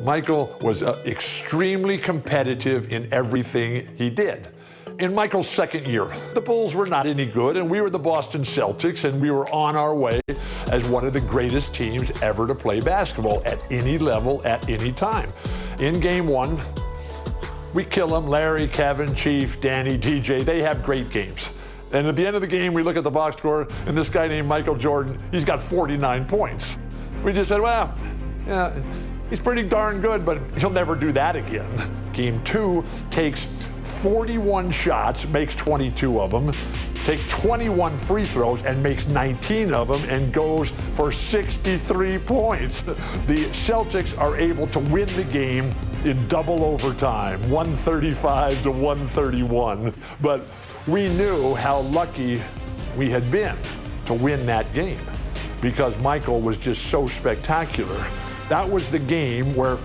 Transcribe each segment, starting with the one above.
Michael was extremely competitive in everything he did. In Michael's second year, the Bulls were not any good, and we were the Boston Celtics, and we were on our way as one of the greatest teams ever to play basketball at any level, at any time. In game one, we kill them. Larry, Kevin, Chief, Danny, DJ, they have great games. And at the end of the game, we look at the box score, and this guy named Michael Jordan, he's got 49 points. We just said, well, yeah, he's pretty darn good, but he'll never do that again. Game two takes 41 shots, makes 22 of them, takes 21 free throws and makes 19 of them and goes for 63 points. The Celtics are able to win the game in double overtime, 135 to 131. But we knew how lucky we had been to win that game because Michael was just so spectacular. That was the game where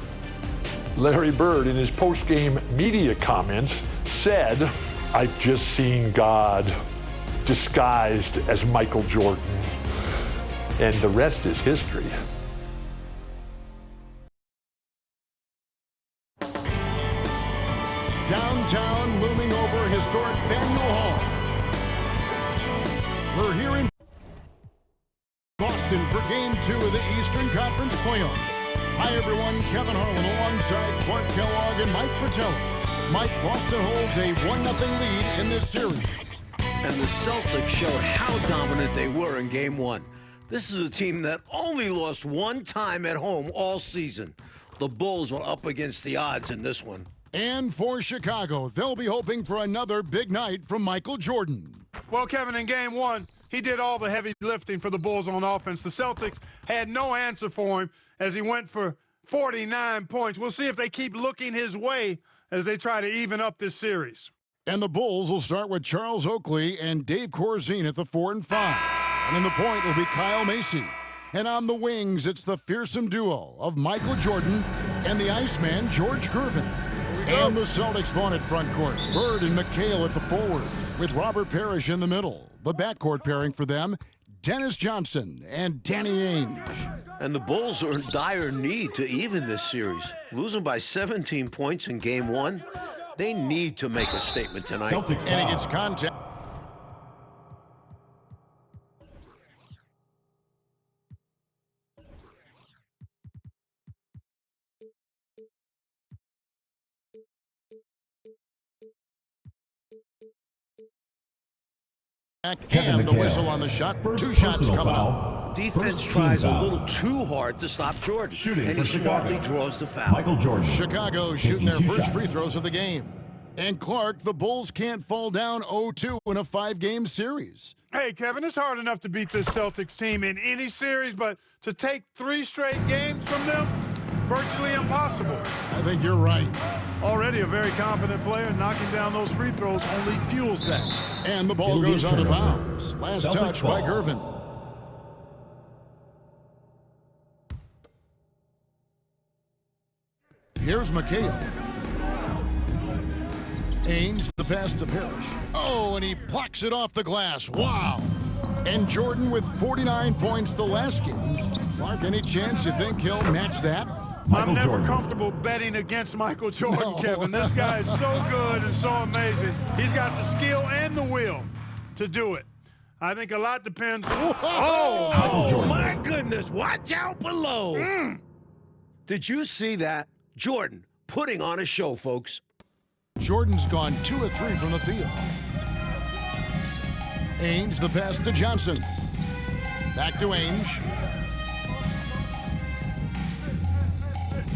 Larry Bird, in his post-game media comments, said, "I've just seen God disguised as Michael Jordan." And the rest is history. Downtown, looming over historic Faneuil Hall. We're here in Boston for Game 2 of the Eastern Conference Playoffs. Hi, everyone. Kevin Harlan alongside Clark Kellogg and Mike Fratelli. Mike, Boston holds a 1-0 lead in this series. And the Celtics showed how dominant they were in Game 1. This is a team that only lost one time at home all season. The Bulls were up against the odds in this one. And for Chicago, they'll be hoping for another big night from Michael Jordan. Well, Kevin, in Game 1, he did all the heavy lifting for the Bulls on offense. The Celtics had no answer for him as he went for 49 points. We'll see if they keep looking his way as they try to even up this series. And the Bulls will start with Charles Oakley and Dave Corzine at the 4 and 5. And in the point will be Kyle Macy. And on the wings, it's the fearsome duo of Michael Jordan and the Iceman, George Gervin. And the Celtics vaunted front court. Bird and McHale at the forward, with Robert Parrish in the middle. The backcourt pairing for them, Dennis Johnson and Danny Ainge. And the Bulls are in dire need to even this series. Losing by 17 points in Game 1, they need to make a statement tonight. Celtics and against contact. And the whistle on the shot. Two shots coming up. Defense tries a little too hard to stop Jordan, and he smartly draws the foul. Michael Jordan. Chicago shooting their first free throws of the game. And Clark, the Bulls can't fall down 0-2 in a 5-game series. Hey, Kevin, it's hard enough to beat this Celtics team in any series, but to take 3 straight games from them, virtually impossible. I think you're right. Already a very confident player, knocking down those free throws only fuels that. And the ball goes out of bounds. Last Celtics touch ball. by Gervin. Here's McHale. Ainge, the pass to Parrish. Oh, and he plucks it off the glass. Wow. And Jordan with 49 points the last game. Mark, any chance you think he'll match that? I'm never comfortable betting against Michael Jordan, Kevin. This guy is so good and so amazing. He's got the skill and the will to do it. I think a lot depends. Oh, my goodness. Watch out below. Did you see that? Jordan putting on a show, folks. Jordan's gone 2 of 3 from the field. Ainge, the pass to Johnson. Back to Ainge.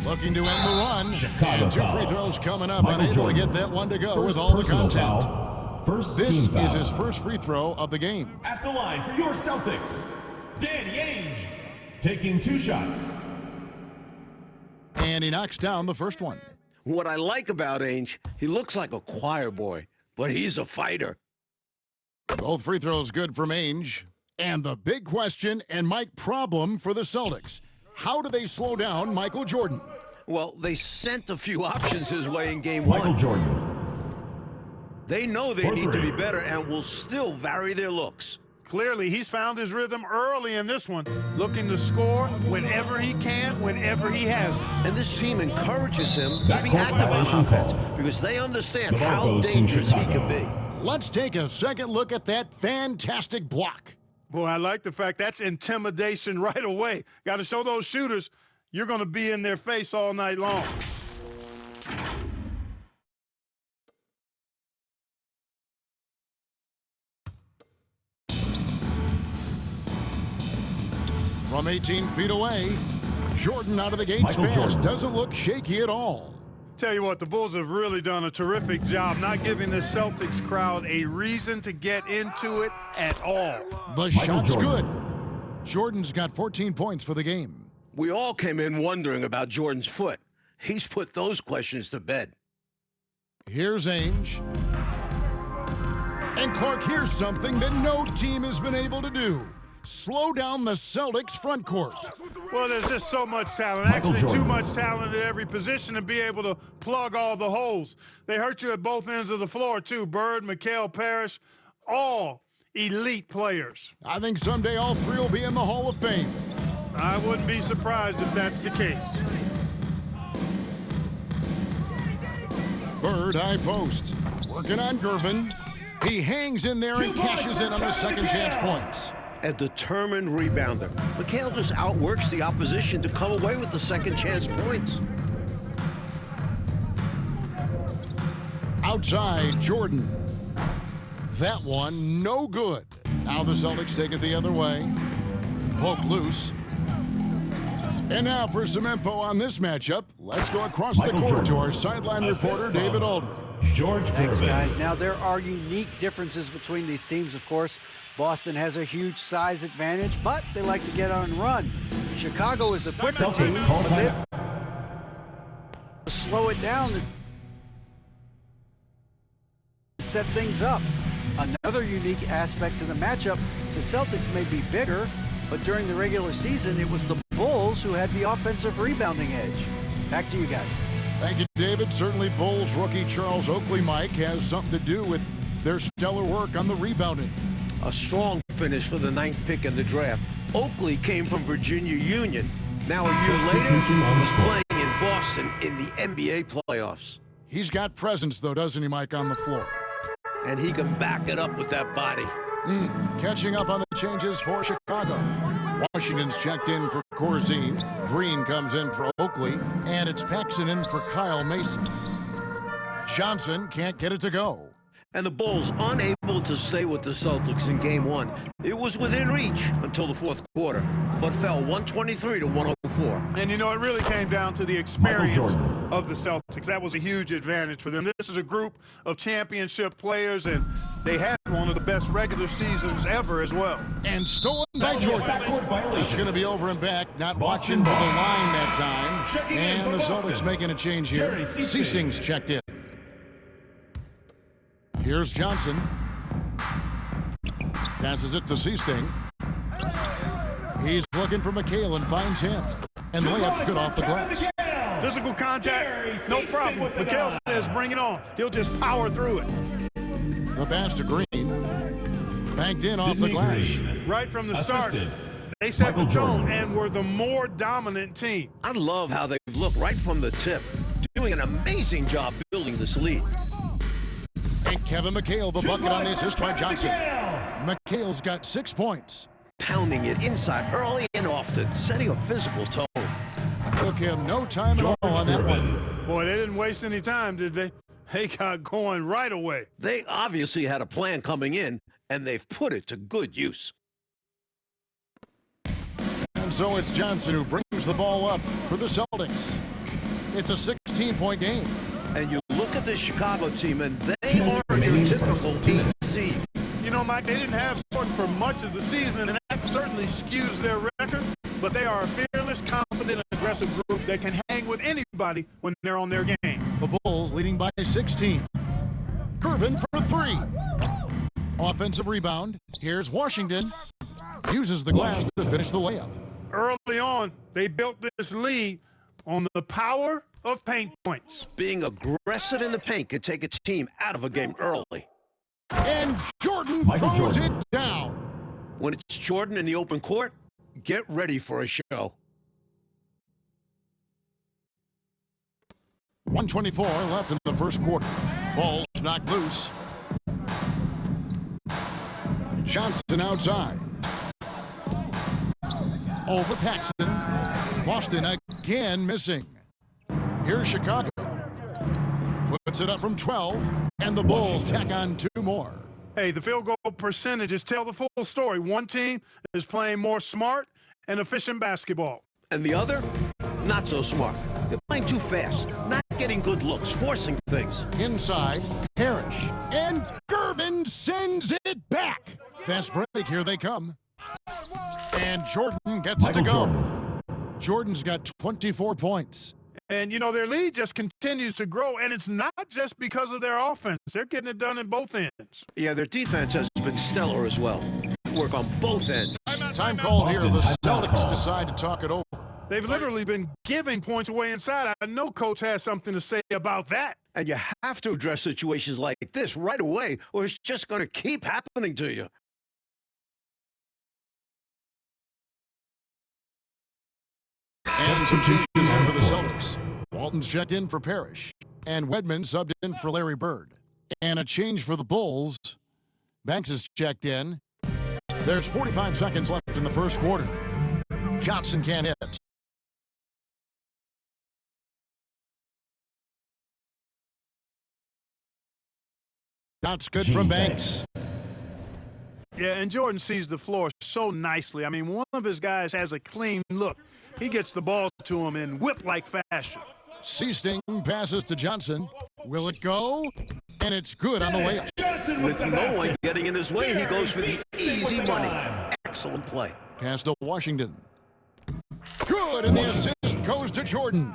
Looking to end the run. Chicago and 2 foul. free throws coming up. Michael Unable Jordan. to get that one to go First with all the personal content. foul. First This team is foul. his first free throw of the game. At the line for your Celtics, Danny Ainge, taking 2 shots. And he knocks down the first one. What I like about Ainge, he looks like a choir boy, but he's a fighter. Both free throws good from Ainge. And the big question and Mike problem for the Celtics. How do they slow down Michael Jordan? Well, they sent a few options his way in Game Michael 1. Jordan. They know they For need to be 3. better and will still vary their looks. Clearly, he's found his rhythm early in this one, looking to score whenever he can, whenever he has it. And this team encourages him to be active on offense because they understand how dangerous he can be. Let's take a second look at that fantastic block. Boy, I like the fact that's intimidation right away. Got to show those shooters you're going to be in their face all night long. From 18 feet away, Jordan out of the gates fast. Doesn't look shaky at all. Tell you what, the Bulls have really done a terrific job not giving the Celtics crowd a reason to get into it at all. The shot's good. Jordan's got 14 points for the game. We all came in wondering about Jordan's foot. He's put those questions to bed. Here's Ainge. And Clark, here's something that no team has been able to do. Slow down the Celtics front court. Well, there's just so much talent. Actually, too much talent at every position to be able to plug all the holes. They hurt you at both ends of the floor, too. Bird, McHale, Parrish, all elite players. I think someday all three will be in the Hall of Fame. I wouldn't be surprised if that's the case. Bird, high post. Working on Gervin. He hangs in there and cashes in on the second chance points. A determined rebounder. McHale just outworks the opposition to come away with the second chance points. Outside, Jordan. That one, no good. Now the Celtics take it the other way. Poke loose. And now for some info on this matchup, let's go across the court to our sideline reporter, David Aldridge. George Thanks, Gervin. guys. Now, there are unique differences between these teams, of course. Boston has a huge size advantage, but they like to get on and run. Chicago is a quicker team, but they slow it down and set things up. Another unique aspect to the matchup, the Celtics may be bigger, but during the regular season, it was the Bulls who had the offensive rebounding edge. Back to you guys. Thank you, David. Certainly Bulls rookie Charles Oakley, Mike, has something to do with their stellar work on the rebounding. A strong finish for the 9th pick in the draft. Oakley came from Virginia Union. Now a year later, he's playing in Boston in the NBA playoffs. He's got presence, though, doesn't he, Mike, on the floor? And he can back it up with that body. Catching up on the changes for Chicago. Washington's checked in for Corzine. Green comes in for Oakley. And it's Paxson in for Kyle Mason. Johnson can't get it to go. And the Bulls unable to stay with the Celtics in Game 1. It was within reach until the fourth quarter, but fell 123 to 104. And you know, it really came down to the experience of the Celtics. That was a huge advantage for them. This is a group of championship players, and they had one of the best regular seasons ever as well. And stolen by Jordan. It's going to be over and back, not watching for the line that time. And the Celtics making a change here. Ceasing's checked in. Here's Johnson. Passes it to Seasting. He's looking for McHale and finds him. And the layup's good off the glass. Physical contact, no problem. McHale says bring it on. He'll just power through it. The pass to Green. Banked in off the glass. Right from the start, they set the tone and were the more dominant team. I love how they've looked right from the tip, doing an amazing job building this lead. And Kevin McHale, the bucket on the assist by Johnson. McHale's got 6 points. Pounding it inside early and often, setting a physical tone. Took him no time at all on that one. Boy, they didn't waste any time, did they? They got going right away. They obviously had a plan coming in, and they've put it to good use. And so it's Johnson who brings the ball up for the Celtics. It's a 16-point game. And you look at this Chicago team, and they are your typical team seed. You know, Mike, they didn't have Jordan for much of the season, and that certainly skews their record. But they are a fearless, confident, aggressive group that can hang with anybody when they're on their game. The Bulls leading by 16. Gervin for 3. Offensive rebound. Here's Washington. Uses the glass to finish the layup. Early on, they built this lead on the power of paint points. Being aggressive in the paint can take a team out of a game early. And Jordan throws it down. When it's Jordan in the open court, get ready for a show. 1:24 left in the first quarter. Ball's knocked loose. Johnson outside. Over Paxson. Boston again missing. Here's Chicago. Puts it up from 12, and the Bulls tack on 2 more. Hey, the field goal percentages tell the full story. One team is playing more smart and efficient basketball. And the other, not so smart. They're playing too fast, not getting good looks, forcing things. Inside, Parrish. And Gervin sends it back. Fast break, here they come. And Jordan gets it to go. Jordan's got 24 points. And, you know, their lead just continues to grow, and it's not just because of their offense. They're getting it done in both ends. Yeah, their defense has been stellar as well. Work on both ends. Time called here. The Celtics decide to talk it over. They've literally been giving points away inside. I know Coach has something to say about that. And you have to address situations like this right away, or it's just going to keep happening to you. And some changes here for the Celtics. Walton's checked in for Parrish. And Wedman subbed in for Larry Bird. And a change for the Bulls. Banks is checked in. There's 45 seconds left in the first quarter. Johnson can't hit. Shots good from Banks. Yeah, and Jordan sees the floor so nicely. I mean, one of his guys has a clean look. He gets the ball to him in whip-like fashion. Seasting passes to Johnson. Will it go? And it's good on the layup. With no one getting in his way, he goes for the easy money. Excellent play. Pass to Washington. Good, and the assist goes to Jordan.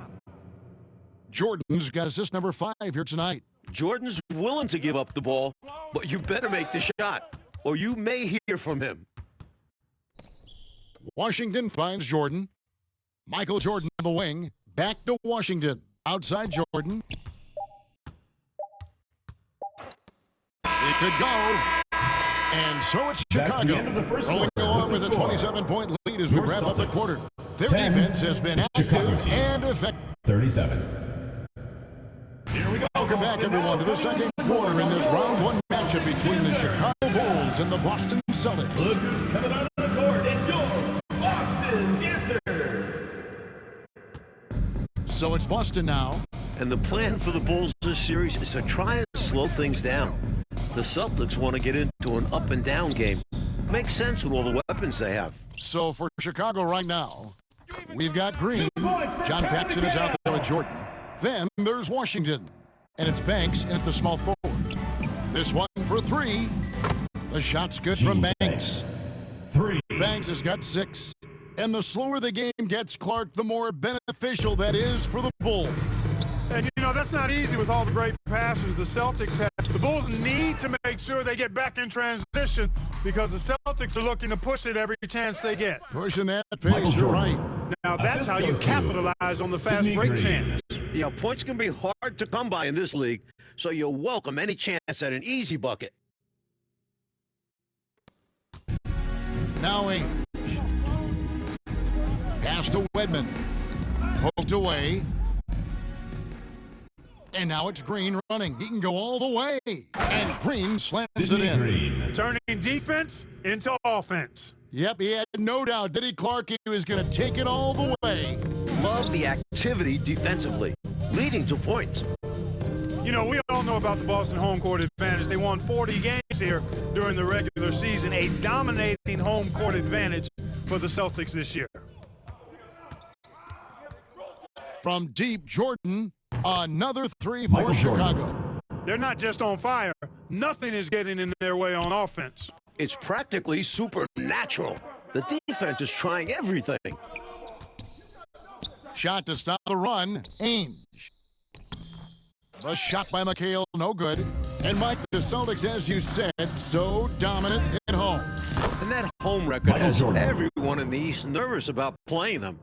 Jordan's got assist number 5 here tonight. Jordan's willing to give up the ball, but you better make the shot, or you may hear from him. Washington finds Jordan. Michael Jordan on the wing. Back to Washington. Outside Jordan. It could go. And so it's Chicago rolling along with a 27-point lead as we wrap up the quarter. Their defense has been active and effective. 37. Here we go. Welcome back, everyone, to the second quarter in this round 1 matchup between the Chicago Bulls and the Boston Celtics. Look who's coming out of the court. It's your Boston Dancers. So it's Boston now. And the plan for the Bulls this series is to try and slow things down. The Celtics want to get into an up-and-down game. Makes sense with all the weapons they have. So for Chicago right now, we've got Green. John Paxson is out there with Jordan. Then there's Washington. And it's Banks at the small forward. This one for 3. The shot's good from Banks. 3. Banks has got 6. And the slower the game gets, Clark, the more beneficial that is for the Bulls. And, you know, that's not easy with all the great passes the Celtics have. The Bulls need to make sure they get back in transition because the Celtics are looking to push it every chance they get. Pushing that pace, you're right. Now, that's how you capitalize on the fast break chance. You know, points can be hard to come by in this league, so you'll welcome any chance at an easy bucket. Now Ainge. Pass to Wedman. Poked away. And now it's Green running. He can go all the way. And Green slams it in. Green. Turning defense into offense. Yep, he had no doubt. Diddy Clark, he was going to take it all the way. Love the activity defensively, leading to points. You know, we all know about the Boston home court advantage. They won 40 games here during the regular season. A dominating home court advantage for the Celtics this year. From deep, Jordan, another 3 for Chicago. They're not just on fire. Nothing is getting in their way on offense. It's practically supernatural. The defense is trying everything. Shot to stop the run. Ainge. The shot by McHale, no good. And Mike, the Celtics, as you said, so dominant at home. And that home record has everyone in the East nervous about playing them.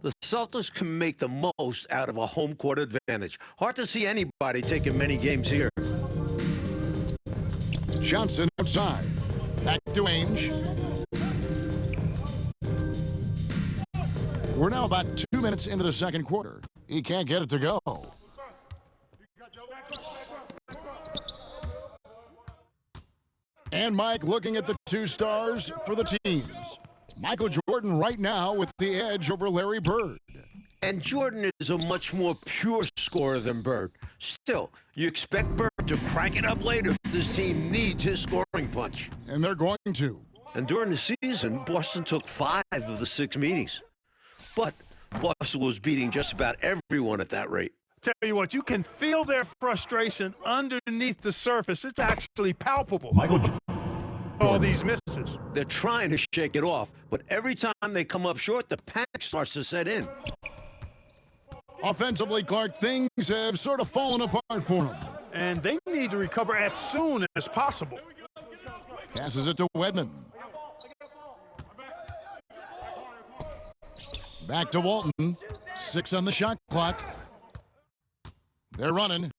The Celtics can make the most out of a home court advantage. Hard to see anybody taking many games here. Johnson outside. Back to Ainge. We're now about 2 minutes into the second quarter. He can't get it to go. And Mike looking at the two stars for the teams. Michael Jordan right now with the edge over Larry Bird. And Jordan is a much more pure scorer than Bird. Still, you expect Bird to crank it up later if this team needs his scoring punch. And they're going to. And during the season, Boston took 5 of the 6 meetings. But Boston was beating just about everyone at that rate. Tell you what, you can feel their frustration underneath the surface. It's actually palpable. Michael All these misses. They're trying to shake it off, but every time they come up short, the panic starts to set in. Offensively, Clark, things have sort of fallen apart for him. And they need to recover as soon as possible. Passes it to Wedman. Back to Walton. 6 on the shot clock. They're running.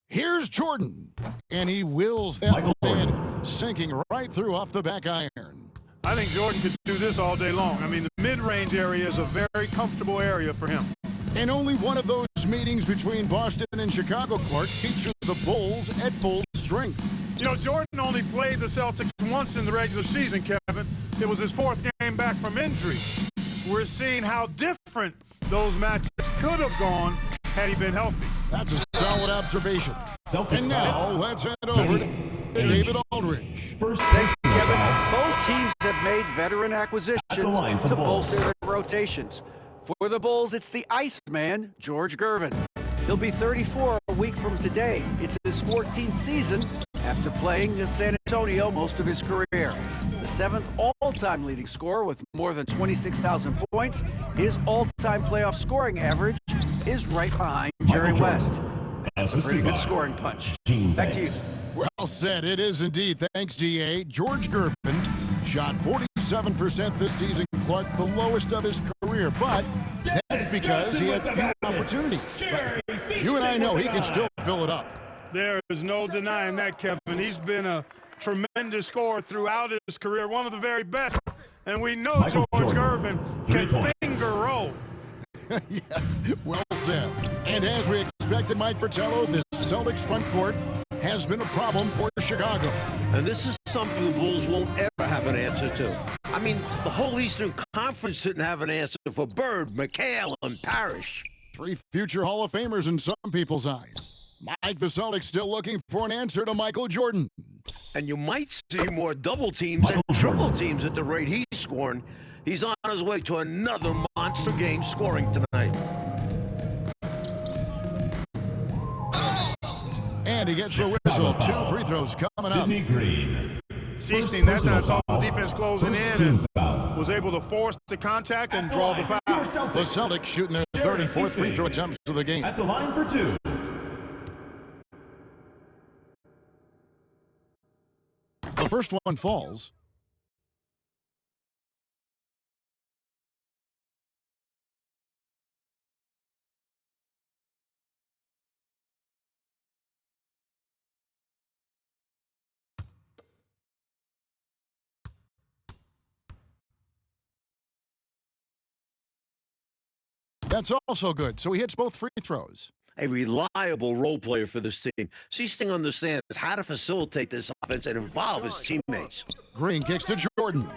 Here's Jordan. And he wills that in, sinking right through off the back iron. I think Jordan could do this all day long. I mean, the mid-range area is a very comfortable area for him. And only one of those meetings between Boston and Chicago, Clark, featured the Bulls at full strength. You know, Jordan only played the Celtics once in the regular season, Kevin. It was his 4th game back from injury. We're seeing how different those matches could have gone had he been healthy. That's a solid observation. Celtics And now let's head over to David Aldridge. First Thanks, Kevin. Both teams have made veteran acquisitions line for to the Bulls. bolster their rotations. For the Bulls, it's the Iceman, George Gervin. He'll be 34 a week from today. It's his 14th season after playing in San Antonio most of his career. The 7th all-time leading scorer with more than 26,000 points. His all-time playoff scoring average is right behind Jerry West. That's a pretty good scoring punch. Back to you. Well said. It is indeed. Thanks, D.A. George Gervin shot 47% this season, Clark, the lowest of his career. But that's because he had few opportunities. But you and I know he can still fill it up. There is no denying that, Kevin. He's been a tremendous scorer throughout his career, one of the very best. And we know George Gervin can finger roll. Yeah, well said. And as we expected, Mike Fratello, this Celtics front court has been a problem for Chicago. And this is something the Bulls won't ever have an answer to. I mean, the whole Eastern Conference didn't have an answer for Bird, McHale, and Parrish. 3 future Hall of Famers in some people's eyes. Mike, the Celtics still looking for an answer to Michael Jordan. And you might see more double teams and triple teams at the rate he's scoring. He's on his way to another monster game scoring tonight. And he gets the whistle. 2 free throws coming up. Sidney Green. Feasting, that time saw the defense closing in and was able to force the contact and draw the foul. The Celtics shooting their 3rd and 4th free throw attempts of the game. At the line for 2. The first one falls. That's also good. So he hits both free throws. A reliable role player for this team. Seasting understands how to facilitate this offense and involve his teammates. Green kicks to Jordan.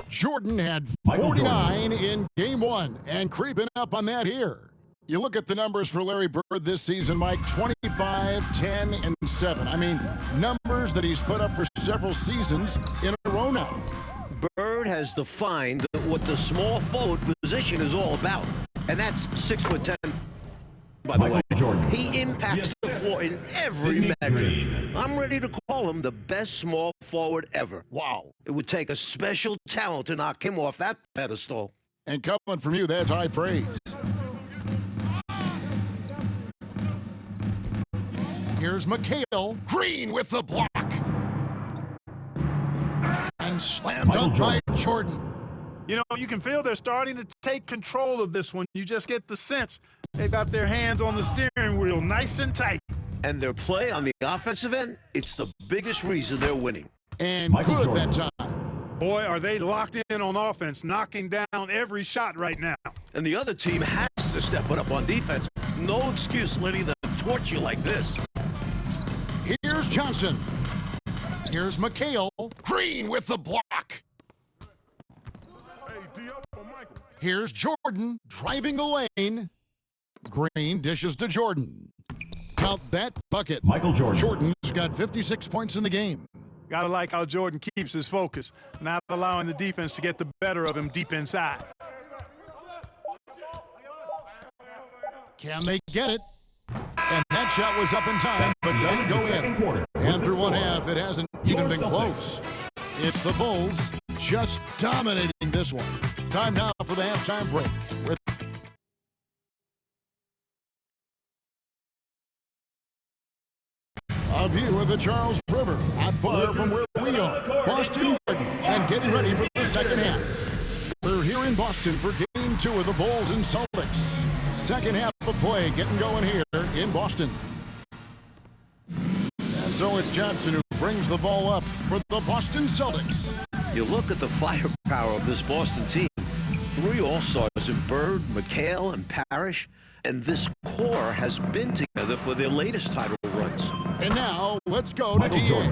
Jordan had 49 in game 1 and creeping up on that here. You look at the numbers for Larry Bird this season, Mike, 25, 10, and 7. I mean, numbers that he's put up for several seasons in a row now. Bird has defined what the small forward position is all about, and that's 6'10". By the way, he impacts the floor in every metric. I'm ready to call him the best small forward ever. Wow, it would take a special talent to knock him off that pedestal. And coming from you, that's high praise. Here's McHale. Green with the block. And slammed up by Jordan. You know, you can feel they're starting to take control of this one. You just get the sense they've got their hands on the steering wheel nice and tight. And their play on the offensive end, it's the biggest reason they're winning. And good that time. Boy, are they locked in on offense, knocking down every shot right now. And the other team has to step it up on defense. No excuse letting them torch you like this. Here's Johnson. Here's McHale. Green with the block. Here's Jordan driving the lane. Green dishes to Jordan. Count that bucket. Michael Jordan. Jordan's got 56 points in the game. Gotta like how Jordan keeps his focus, not allowing the defense to get the better of him deep inside. Can they get it? And that shot was up in time, but doesn't go in. And through one half, it hasn't even been close. It's the Bulls just dominating this one. Time now for the halftime break. A view of the Charles River, not far from where we are. Boston Garden, and getting ready for the second half. We're here in Boston for Game 2 of the Bulls and Celtics. Second half of play getting going here in Boston. And so it's Johnson who brings the ball up for the Boston Celtics. You look at the firepower of this Boston team. 3 All-Stars in Bird, McHale, and Parrish. And this core has been together for their latest title runs. And now, let's go to DA.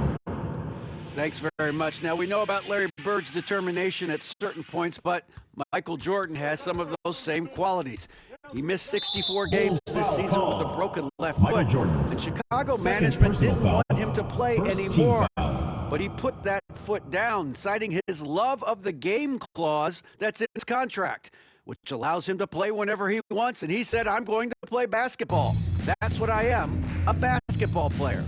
Thanks very much. Now, we know about Larry Bird's determination at certain points, but Michael Jordan has some of those same qualities. He missed 64 games this season with a broken left foot. And Chicago management didn't want him to play anymore. But he put that foot down, citing his love of the game clause that's in his contract, which allows him to play whenever he wants. And he said, I'm going to play basketball. That's what I am, a basketball player.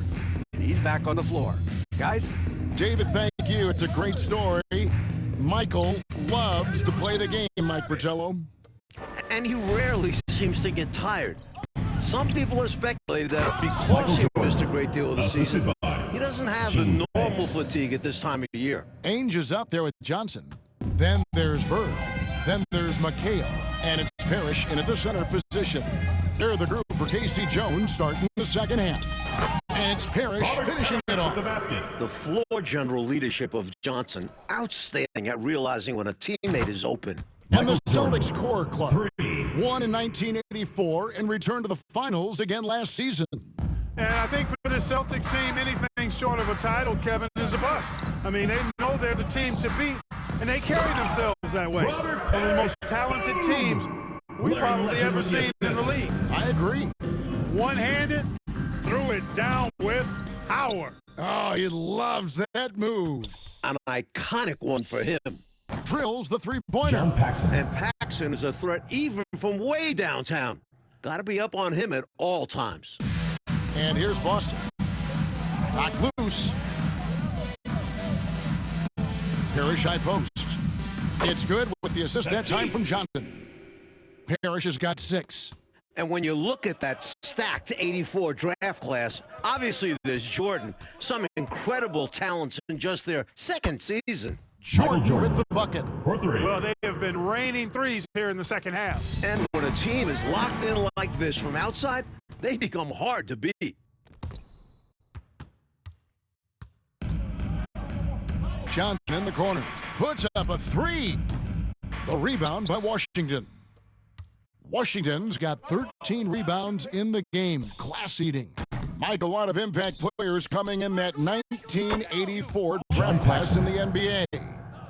And he's back on the floor. Guys? David, thank you. It's a great story. Michael loves to play the game, Mike Fratello. And he rarely seems to get tired. Some people have speculated that because he missed a great deal of the season, he doesn't have the normal fatigue at this time of year. Ainge is out there with Johnson. Then there's Bird. Then there's McHale. And it's Parrish in at the center position. They're the group for Casey Jones starting the second half. And it's Parrish finishing it off. The floor general leadership of Johnson, outstanding at realizing when a teammate is open. And the Celtics core club won in 1984 and returned to the finals again last season. And I think for the Celtics team, anything short of a title, Kevin, is a bust. I mean, they know they're the team to beat, and they carry themselves that way. One of the most talented teams we've probably ever seen in the league. I agree. One-handed, threw it down with power. Oh, he loves that move. An iconic one for him. Drills the three-pointer. And Paxson is a threat even from way downtown. Got to be up on him at all times. And here's Boston. Knocked loose. Parrish high post. It's good with the assist that time from Johnson. Parrish has got 6. And when you look at that stacked 84 draft class, obviously there's Jordan. Some incredible talents in just their second season. Jordan with the bucket. For 3. Well, they have been raining threes here in the second half. And when a team is locked in like this from outside, they become hard to beat. Johnson in the corner. Puts up a 3. The rebound by Washington. Washington's got 13 rebounds in the game. Class eating. Mike, a lot of impact players coming in that 1984 draft class in the NBA.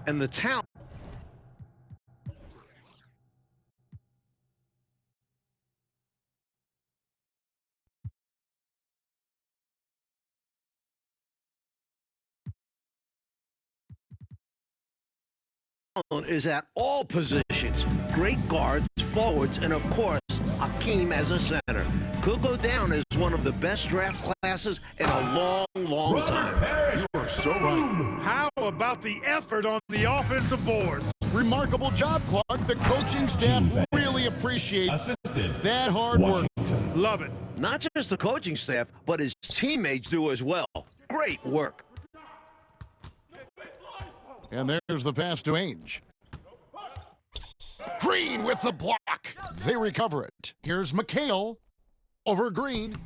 And the talent. Is at all positions. Great guards, forwards, and of course, Hakeem as a center. Could go down as one of the best draft classes in a long time. You are so right. How about the effort on the offensive board? Remarkable job, Clark. The coaching staff really appreciates that hard work. Love it. Not just the coaching staff, but his teammates do as well. Great work. And there's the pass to Ainge. Green with the block. They recover it. Here's McHale over Green.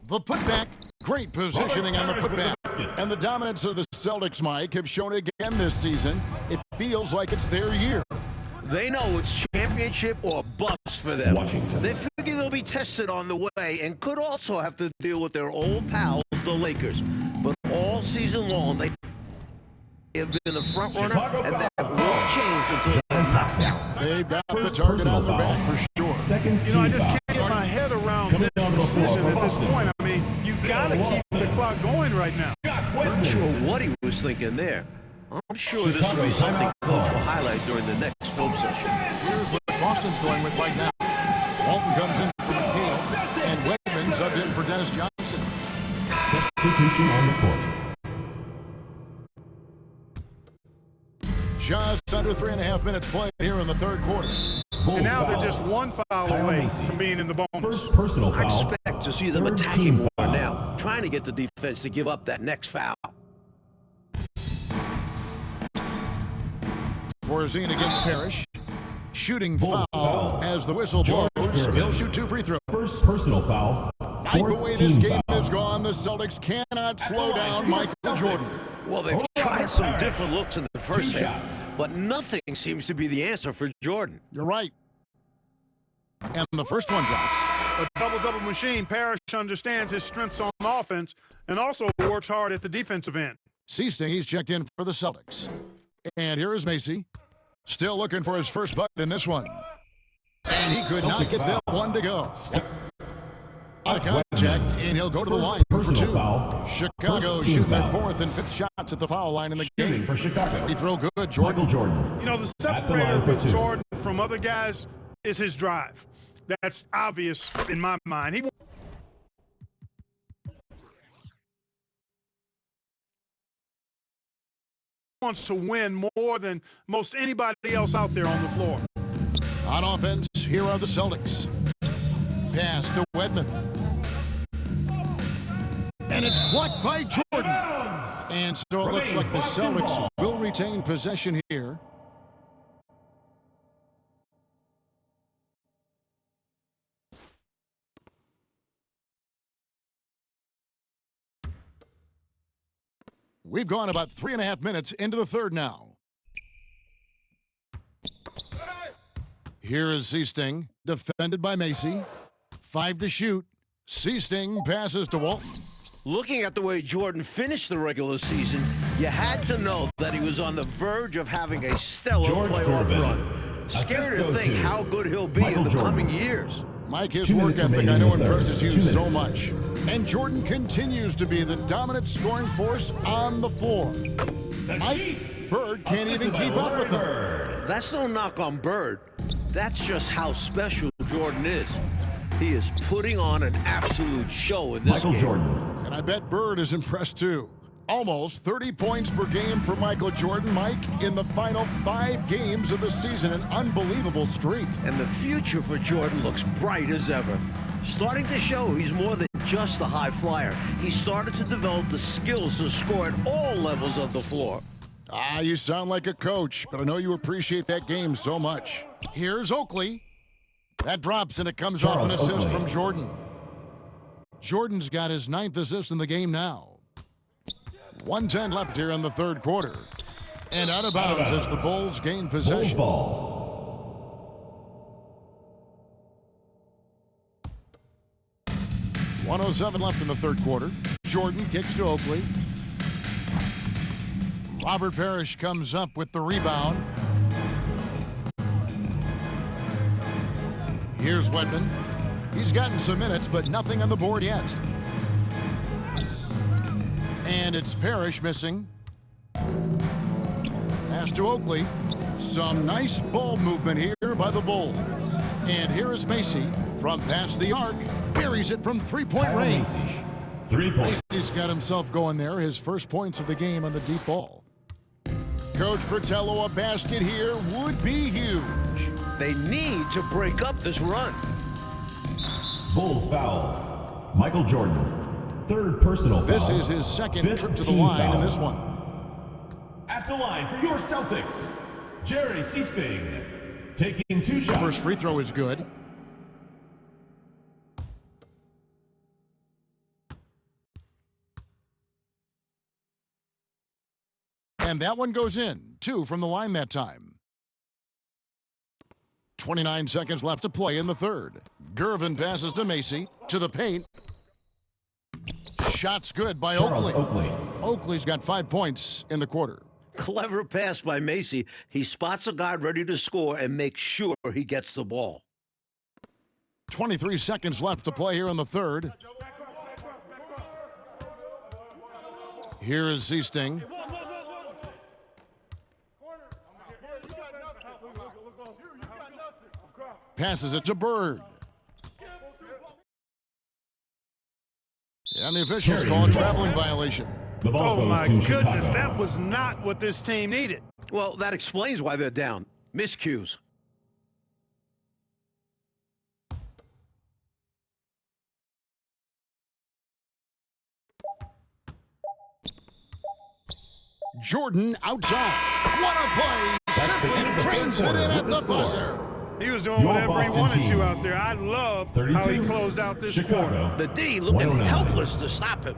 The putback. Great positioning on the putback. And the dominance of the Celtics, Mike, have shown again this season. It feels like it's their year. They know it's championship or bust for them. Washington. They figure they'll be tested on the way and could also have to deal with their old pals, the Lakers. But all season long, they have been the front runner, and that won't change until they're knocked out. They've got the target on their back for sure. Second You know, I team just foul. can't get my head around Coming this down to the floor decision for at this Boston. point. I mean, you got to keep the clock going right now. I'm not sure what he was thinking there. I'm sure this will be something Coach will highlight during the next film session. Here's what Boston's going with right now. Walton comes in for McHale, and Wegman subbed in for Dennis Johnson. Substitution on the court. Just under 3.5 minutes played here in the third quarter. Bulls And now foul. they're just one foul Kyle away Macy. from being in the bonus. First personal I foul. expect to see them Third attacking team more foul. now, trying to get the defense to give up that next foul. Corzine against Parrish. Shooting Bulls foul foul. as the whistle blows. George Gervin. He'll shoot 2 free throws. First personal foul. Like the way this team game foul. has gone, the Celtics cannot slow down Michael Jordan. Well, they've tried some different looks in the first half, but nothing seems to be the answer for Jordan. You're right. And the first one drops. A double-double machine. Parrish understands his strengths on offense and also works hard at the defensive end. Seasting, he's checked in for the Celtics. And here is Macy. Still looking for his first bucket in this one. And he could not Celtics get that foul. one to go. Out of contact, and he'll go to the line for personal 2. foul. Chicago First team shooting their foul. 4th and 5th shots at the foul line in the Shooting game. for Chicago. Free throw good, Jordan. Michael Jordan. You know, the At the separator line for with 2. Jordan from other guys is his drive. That's obvious in my mind. He wants to win more than most anybody else out there on the floor. On offense, here are the Celtics. Pass to Wedman. And it's blocked by Jordan. And so it looks like the Celtics will retain possession here. We've gone about 3.5 minutes into the third now. Here is Seasting, defended by Macy. 5 to shoot. Seasting passes to Walton. Looking at the way Jordan finished the regular season, you had to know that he was on the verge of having a stellar George playoff Gervin. run. Scary to Assist think goes to how good he'll be Michael in the Jordan. coming years. Mike, his 2 work minutes ethic, remaining I in know, the third. impresses you 2 so minutes. much. And Jordan continues to be the dominant scoring force on the floor. Mike, Bird can't even keep up with him. That's no knock on Bird. That's just how special Jordan is. He is putting on an absolute show in this Michael game. Jordan. And I bet Bird is impressed too. Almost 30 points per game for Michael Jordan, Mike, in the final 5 games of the season. An unbelievable streak. And the future for Jordan looks bright as ever. Starting to show he's more than just a high flyer. He started to develop the skills to score at all levels of the floor. Ah, you sound like a coach, but I know you appreciate that game so much. Here's Oakley. That drops, and it comes off an Charles assist Oakley. from Jordan. Jordan's got his 9th assist in the game now. 1:10 left here in the third quarter. And out of bounds as the Bulls gain Bulls possession. ball. 1:07 left in the third quarter. Jordan kicks to Oakley. Robert Parrish comes up with the rebound. Here's Wedman. He's gotten some minutes, but nothing on the board yet. And it's Parrish missing. Pass to Oakley. Some nice ball movement here by the Bulls. And here is Macy from past the arc. Buries it from 3-point Kyle range. Macy. 3 points. Macy's got himself going there. His first points of the game on the deep ball. Coach Fratello, a basket here would be huge. They need to break up this run. Bulls foul. Michael Jordan. 3rd personal foul. This is his 2nd 5th trip to the team line foul. in this one. At the line for your Celtics, Jerry Seasting. Taking 2 shots. First free throw is good. And that one goes in. 2 from the line that time. 29 seconds left to play in the third. Gervin passes to Macy. To the paint. Shot's good by Oakley. Oakley's got 5 points in the quarter. Clever pass by Macy. He spots a guard ready to score and makes sure he gets the ball. 23 seconds left to play here in the third. Here is Seasting. Passes it to Bird. And the officials call a traveling violation. The ball Oh, my goes to goodness. Chicago. That was not what this team needed. Well, that explains why they're down. Miscues. Jordan outside. What a play. Simply trains it in at the buzzer. He was doing Your whatever he Boston wanted team. to out there. I love 32. how he closed out this quarter. Chicago. The D looking 109. helpless to stop him.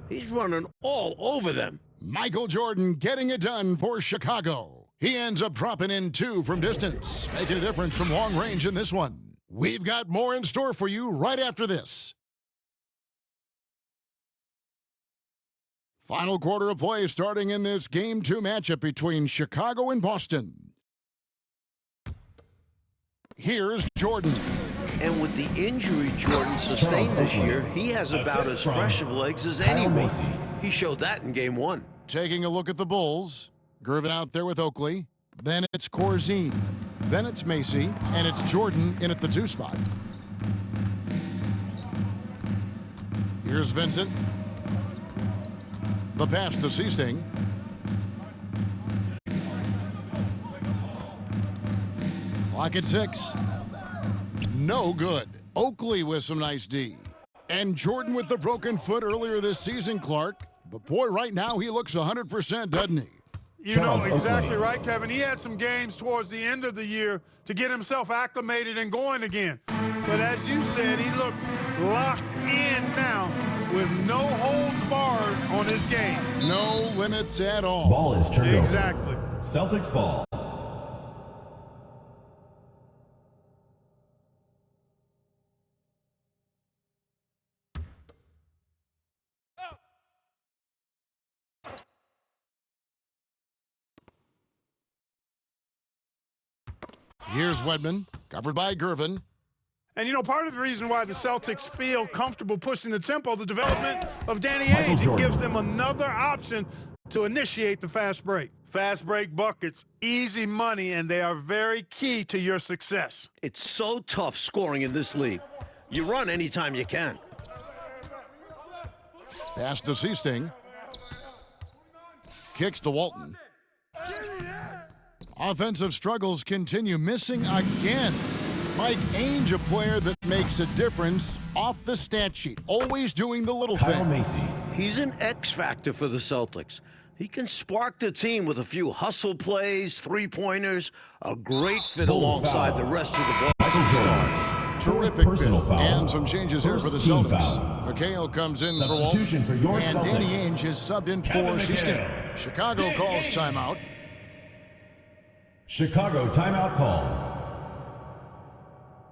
He's running all over them. Michael Jordan getting it done for Chicago. He ends up dropping in 2 from distance, making a difference from long range in this one. We've got more in store for you right after this. Final quarter of play starting in this Game 2 matchup between Chicago and Boston. Here's Jordan. And with the injury Jordan sustained this year, he has about as fresh of legs as anyone. Macy. He showed that in Game 1. Taking a look at the Bulls. Gervin out there with Oakley. Then it's Corzine. Then it's Macy. And it's Jordan in at the 2 spot. Here's Vincent. The pass to Seasting. Clock at 6. No good. Oakley with some nice D. And Jordan with the broken foot earlier this season, Clark. But boy, right now he looks 100%, doesn't he? You know Charles exactly Oakley. right, Kevin. He had some games towards the end of the year to get himself acclimated and going again. But as you said, he looks locked in now with no holds barred on his game. No limits at all. Ball is turned over. Exactly. Celtics ball. Here's Wedman, covered by Gervin. And, you know, part of the reason why the Celtics feel comfortable pushing the tempo, the development of Danny Michael Ainge, it Jordan. gives them another option to initiate the fast break. Fast break buckets, easy money, and they are very key to your success. It's so tough scoring in this league. You run anytime you can. Pass to Seasting. Kicks to Walton. Offensive struggles continue, missing again. Mike Ainge, a player that makes a difference off the stat sheet, always doing the little Kyle thing. Macy. He's an X factor for the Celtics. He can spark the team with a few hustle plays, three-pointers, a great fit Bulls alongside foul. the rest of the Michael Boston Jordan. stars. Terrific Personal fit. foul. And some changes here for the First team Celtics. foul. McHale comes in for Substitution Walton. for your And Danny Celtics. Ainge is subbed in Kevin for Seasting. McHale. Chicago Danny calls Ainge. timeout. Chicago timeout called.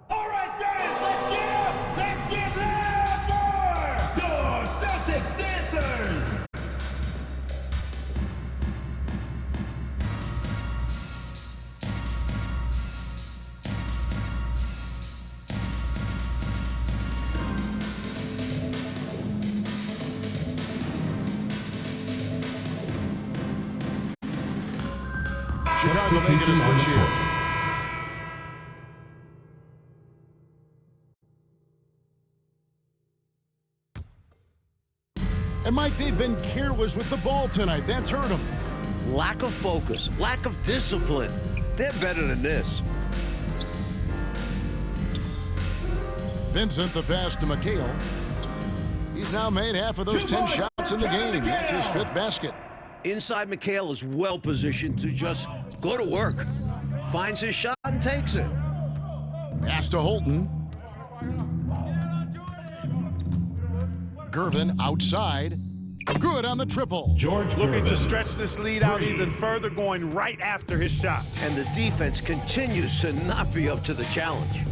All right, fans, let's get up! Let's get loud for your Celtics dancers! Chicago making a Substitution on switch the here. court. And Mike, they've been careless with the ball tonight. That's hurt them. Lack of focus, lack of discipline. They're better than this. Vincent, the pass to McHale. He's now made half of those 10 shots in the game. That's his 5th basket. Inside McHale is well positioned to just go to work. Finds his shot and takes it. Pass to Holton. Gervin outside. Good on the triple. George Looking Gervin. to stretch this lead out even further, going right after his shot. And the defense continues to not be up to the challenge.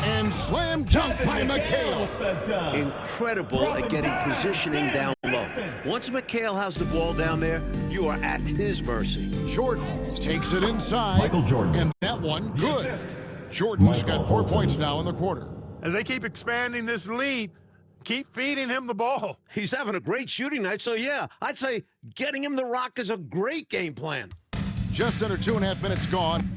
And slam dunk by McHale. with the dunk. Incredible at getting positioning down low. Once McHale has the ball down there, you are at his mercy. Jordan takes it inside. Michael Jordan. And that one, good. Jordan's got 4 points now in the quarter. As they keep expanding this lead, keep feeding him the ball. He's having a great shooting night, so yeah, I'd say getting him the rock is a great game plan. Just under 2.5 minutes gone.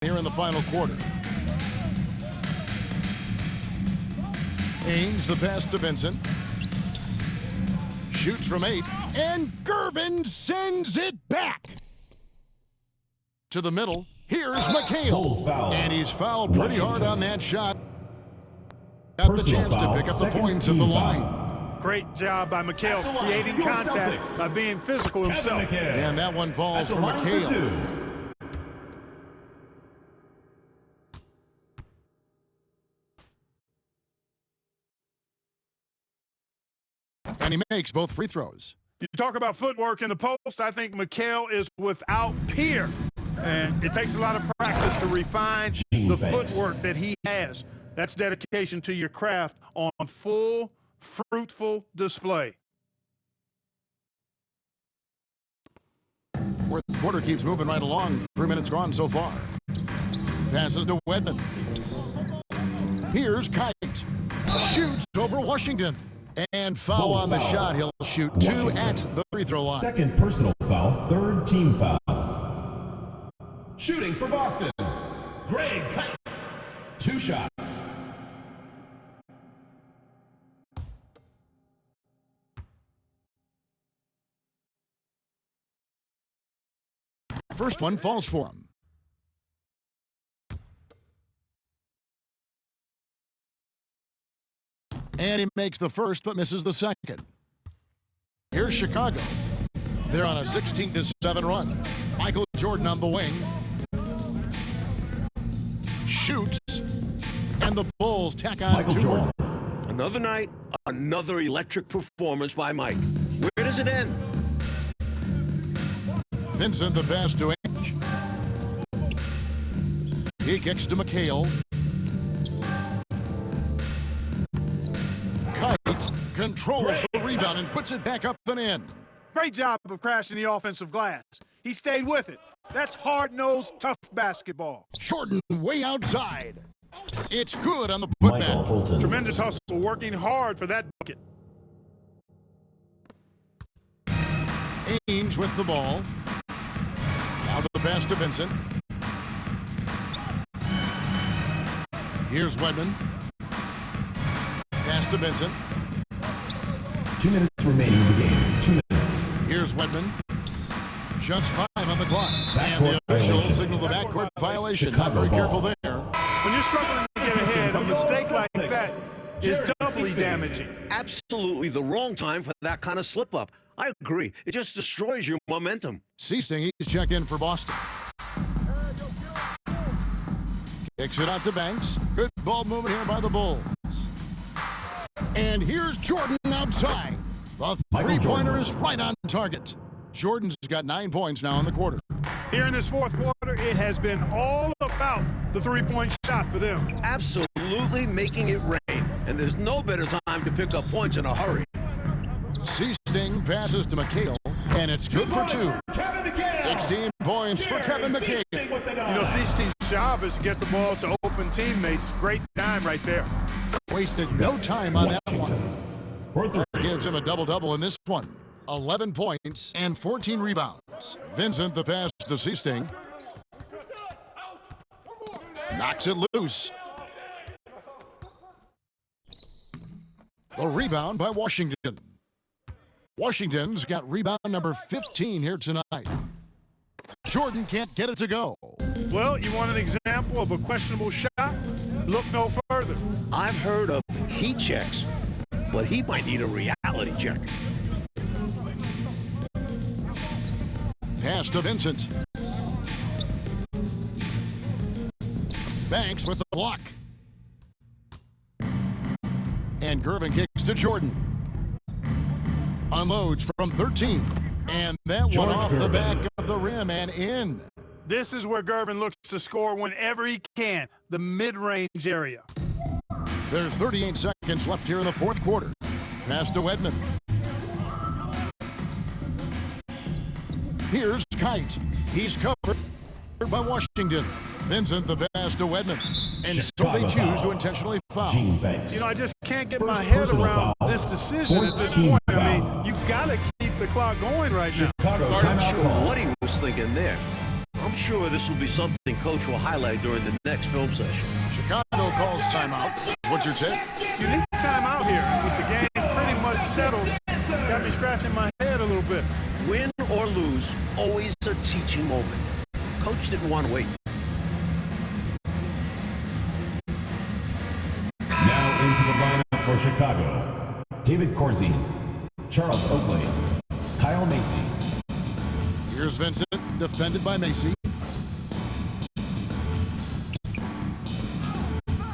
Here in the final quarter. Haynes the pass to Vincent. Shoots from 8. And Gervin sends it back. To the middle. Here's McHale. Bulls foul. And he's fouled pretty hard on that shot. Got the chance to pick up the points at the line. Great job by McHale, creating your contact Celtics. by being physical himself. Kevin McHale. And that one falls At the for line for McHale. 2. And he makes both free throws. You talk about footwork in the post, I think McHale is without peer. And it takes a lot of practice to refine the footwork that he has. That's dedication to your craft on full, fruitful display. Fourth quarter keeps moving right along. 3 minutes gone so far. Passes to Wedman. Here's Kite. Shoots over Washington. And foul Bulls on the foul. shot. He'll shoot 2 Washington. at the free throw line. Second personal foul, third team foul. Shooting for Boston, Greg Kite. 2 shots. First one falls for him. And he makes the first but misses the second. Here's Chicago. They're on a 16-7 run. Michael Jordan on the wing. Shoots. And the Bulls tack on Michael 2 Jordan. more. Another night, another electric performance by Mike. Where does it end? Vincent the pass to Ainge. He kicks to McHale. Kite controls the rebound and puts it back up and in. Great job of crashing the offensive glass. He stayed with it. That's hard-nosed, tough basketball. Jordan way outside. It's good on the Michael putback. Holton. Tremendous hustle, working hard for that bucket. Ainge with the ball. Now the pass to Vincent. Here's Wedman. Pass to Vincent. 2 minutes remaining in the game. 2 minutes. Here's Wedman. Just 5 on the clock. And Backcourt the official violation. signaled the backcourt violation. Not Chicago very ball. careful there. When you're struggling to get ahead, a mistake like that is doubly damaging. Absolutely the wrong time for that kind of slip-up. I agree. It just destroys your momentum. Seasting, he's checked in for Boston. Kicks it out to Banks. Good ball movement here by the Bulls. And here's Jordan outside. The Michael three-pointer Jordan. is right on target. Jordan's got 9 points now in the quarter. Here in this fourth quarter, it has been all about the three-point shot for them. Absolutely making it rain. And there's no better time to pick up points in a hurry. Seasting passes to McHale, and it's good for 2. Kevin McHale. 16 points for Kevin McHale. With the You know, dunk. Seastein's job is to get the ball to open teammates. Great time right there. Wasted no time on that one. Washington. For 3. Gives him a double-double in this one. 11 points and 14 rebounds. Vincent the pass to Seasting. Knocks it loose. The rebound by Washington. Washington's got rebound number 15 here tonight. Jordan can't get it to go. Well, you want an example of a questionable shot? Look no further. I've heard of heat checks, but he might need a reality check. Pass to Vincent. Banks with the block. And Gervin kicks to Jordan. Unloads from 13. And that one off the back of the rim and in. This is where Gervin looks to score whenever he can, the mid-range area. There's 38 seconds left here in the fourth quarter. Pass to Edmond. Here's Kite. He's covered by Washington. Vincent the pass to Edmond. And so they choose to intentionally foul. You know, I just can't get my head around this decision at this point. I mean, you got to keep the clock going right now. I'm not sure what he was thinking there. I'm sure this will be something Coach will highlight during the next film session. Chicago calls timeout. What's your take? You need timeout here. With the game pretty much settled, got me scratching my head a little bit. Win or lose, always a teaching moment. Coach didn't want to wait. Now into the lineup for Chicago: David Corzine, Charles Oakley, Kyle Macy. Here's Vincent, defended by Macy.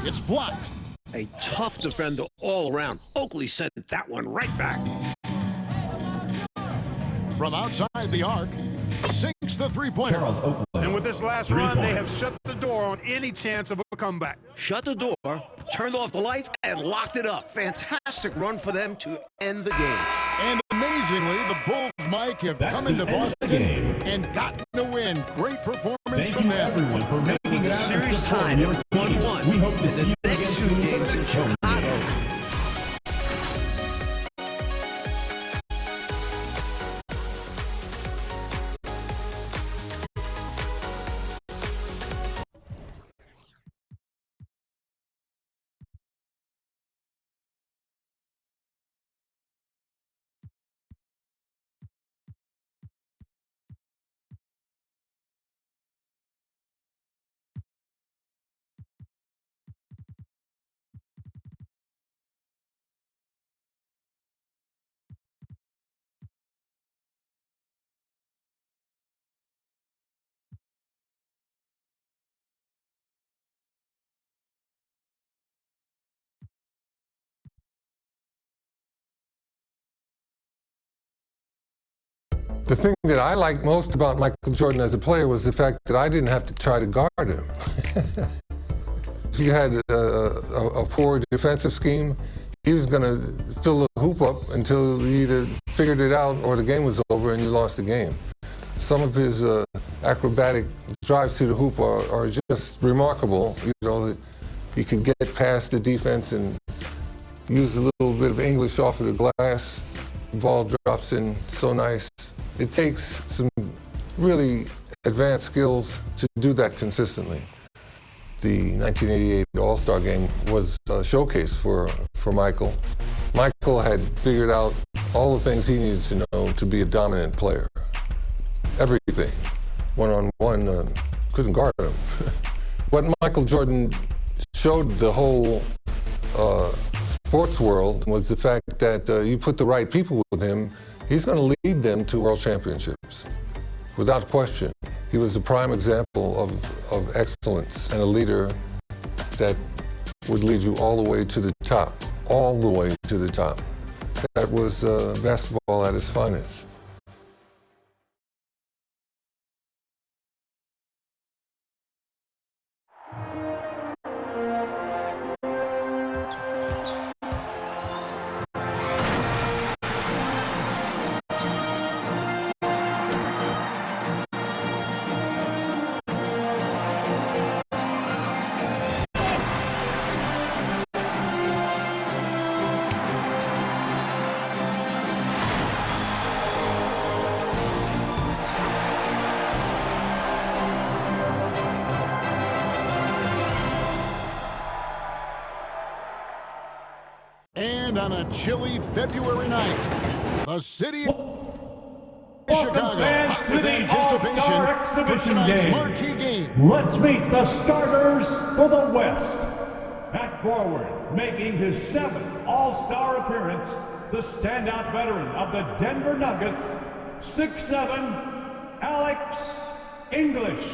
It's blocked. A tough defender all around. Oakley sent that one right back. From outside the arc, sinks the three-pointer. Charles Oakley. And with this last run, they have shut the door on any chance of a comeback. Shut the door, turned off the lights, and locked it up. Fantastic run for them to end the game. And amazingly, the Bulls, Mike, have come into Boston and gotten the win. Great performance Thank from you them. everyone for making it out and Series supporting tied your team. 1-1. We hope to see you again Next two soon. games in Chicago. The thing that I liked most about Michael Jordan as a player was the fact that I didn't have to try to guard him. If you had a poor defensive scheme, he was going to fill the hoop up until you either figured it out or the game was over and you lost the game. Some of his acrobatic drives to the hoop are just remarkable. You know, he could get past the defense and use a little bit of English off of the glass. The ball drops in so nice. It takes some really advanced skills to do that consistently. The 1988 All-Star Game was a showcase for Michael. Michael had figured out all the things he needed to know to be a dominant player. Everything. One-on-one, couldn't guard him. What Michael Jordan showed the whole sports world was the fact that you put the right people with him, he's going to lead them to world championships, without question. He was a prime example of excellence and a leader that would lead you all the way to the top, all the way to the top. That was basketball at its finest. And on a chilly February night, the city of Chicago, Fans hot to with the anticipation All-Star for Exhibition tonight's game. marquee game. Let's meet the starters for the West. Back forward, making his 7th All-Star appearance, the standout veteran of the Denver Nuggets, 6'7", Alex English.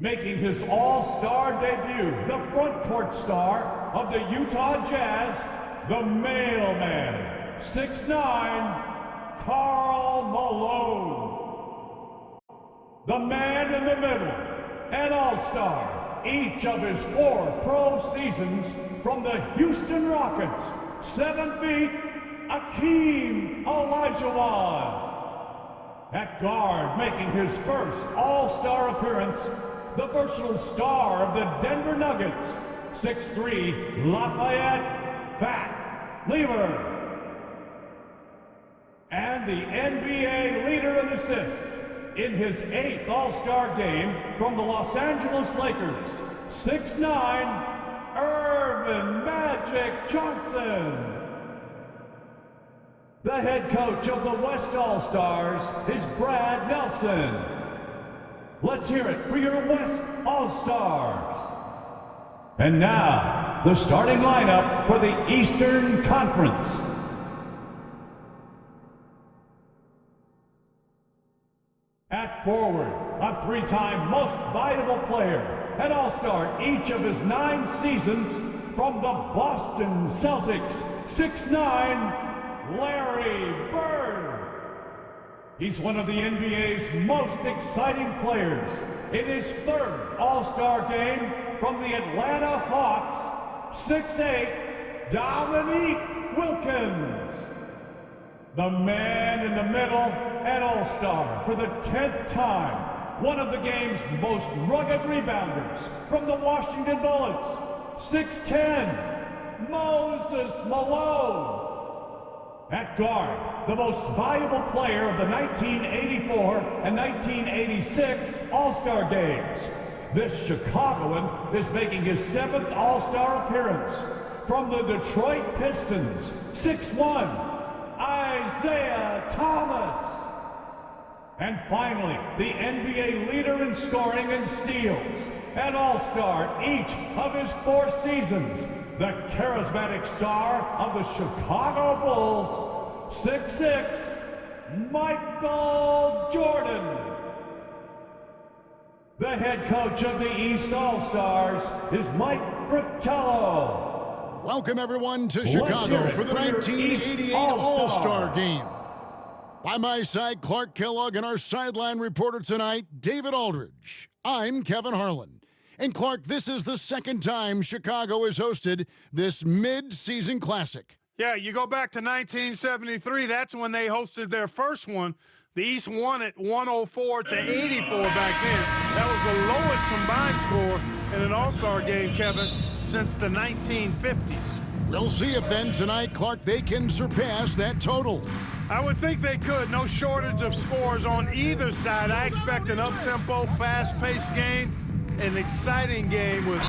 Making his all-star debut, the front court star of the Utah Jazz, the mailman, 6'9", Karl Malone. The man in the middle, an all-star, each of his 4 pro seasons from the Houston Rockets, 7 feet, Akeem Olajuwon. At guard, making his first all-star appearance, the versatile star of the Denver Nuggets, 6'3", Lafayette Fat Lever. And the NBA leader in assists in his 8th All-Star game from the Los Angeles Lakers, 6'9", Irvin Magic Johnson. The head coach of the West All-Stars is Brad Nelson. Let's hear it for your West All-Stars. And now, the starting lineup for the Eastern Conference. At forward, a 3-time most valuable player, an all-star each of his 9 seasons from the Boston Celtics, 6'9", Larry Bird. He's one of the NBA's most exciting players in his 3rd All-Star game from the Atlanta Hawks, 6'8", Dominique Wilkins. The man in the middle, an all-star for the 10th time, one of the game's most rugged rebounders from the Washington Bullets, 6'10", Moses Malone. At guard, the most valuable player of the 1984 and 1986 All-Star Games. This Chicagoan is making his 7th All-Star appearance from the Detroit Pistons, 6'1", Isaiah Thomas. And finally, the NBA leader in scoring and steals, an all-star each of his 4 seasons, the charismatic star of the Chicago Bulls, 6'6", Michael Jordan. The head coach of the East All-Stars is Mike Fratello. Welcome, everyone, to Chicago for the 1988 All-Star Game. By my side, Clark Kellogg, and our sideline reporter tonight, David Aldridge. I'm Kevin Harlan. And Clark, this is the 2nd time Chicago has hosted this mid-season classic. Yeah, you go back to 1973, that's when they hosted their first one. The East won it 104 to 84 back then. That was the lowest combined score in an All-Star game, Kevin, since the 1950s. We'll see if then tonight, Clark, they can surpass that total. I would think they could. No shortage of scores on either side. I expect an up-tempo, fast-paced game, an exciting game with